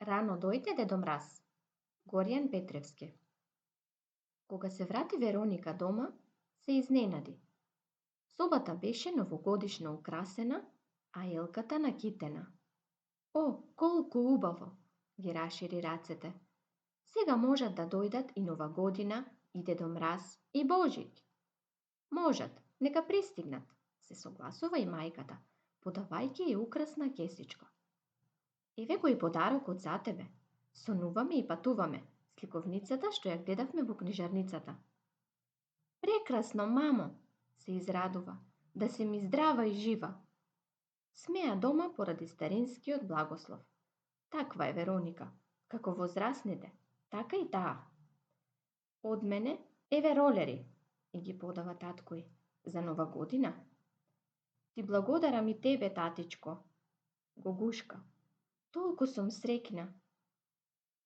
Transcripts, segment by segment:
Рано дојде Дедо Мраз. Горијан Петревски. Кога се врати Вероника дома, се изненади. Собата беше новогодишно украсена, а елката накитена. О, колку убаво! Ги рашири рацете. Сега можат да дојдат и Нова година, и Дедо Мраз, и Божик. Можат, нека пристигнат, се согласува и мајката, подавајќи ја украсна кесичка. Еве го и подарокот за тебе. Сонуваме и патуваме, сликовницата што ја гледавме во книжарницата. Прекрасно, мамо, се израдува, да си ми здрава и жива. Смеа дома поради старинскиот благослов. Таква е Вероника, како возрасните, така и таа. Од мене, еве ролери, и ги подава таткој, за Нова година. Ти благодарам и тебе, татичко. Гогушка, толку сум среќна.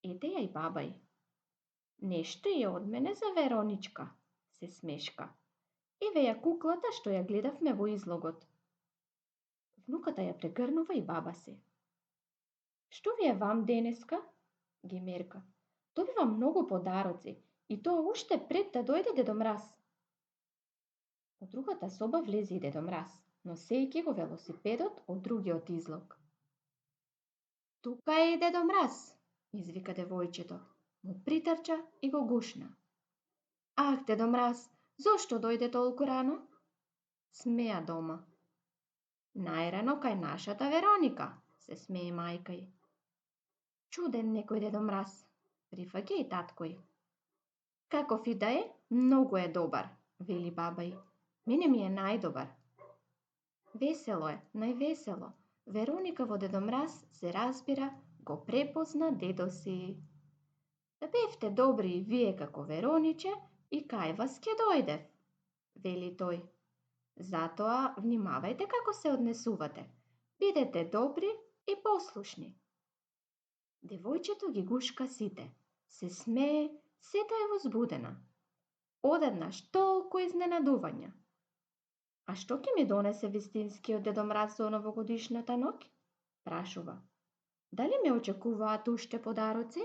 Ете ја и бабај. Нешто е од мене за Вероничка, се смешка. Еве ја куклата што ја гледавме во излогот. Внуката ја прегрнува и баба се. Што ви е вам денеска? Ги мерка. Добивам многу подароци и тоа уште пред да дојде Дедо Мраз. Од другата соба влезе и Дедо Мраз, носејќи го велосипедот од другиот излог. Тука е и Дедо Мраз, извика девојчето, му притрча и го гушна. Ах, Дедо Мраз, зошто дојде толку рано? Смеа дома. Најрано кај нашата Вероника, се смее мајка й. Чуден некој Дедо Мраз, прифаќа и таткој. Каков и да е, многу е добар, вели баба й. Мене ми е најдобар. Весело е, највесело. Вероника во Дедо Мраз се разбира, го препозна дедо си. Да бевте добри и вие како Верониче и кај вас ќе дојдев, вели тој. Затоа внимавајте како се однесувате. Бидете добри и послушни. Девојчето ги гушка сите. Се смее, сета е возбудена. Одеднаш толку изненадувања. А што ќе ми донесе вистинскиот Дедо Мраз за новогодишната ноќ? Прашува. Дали ме очекуваат уште подароци?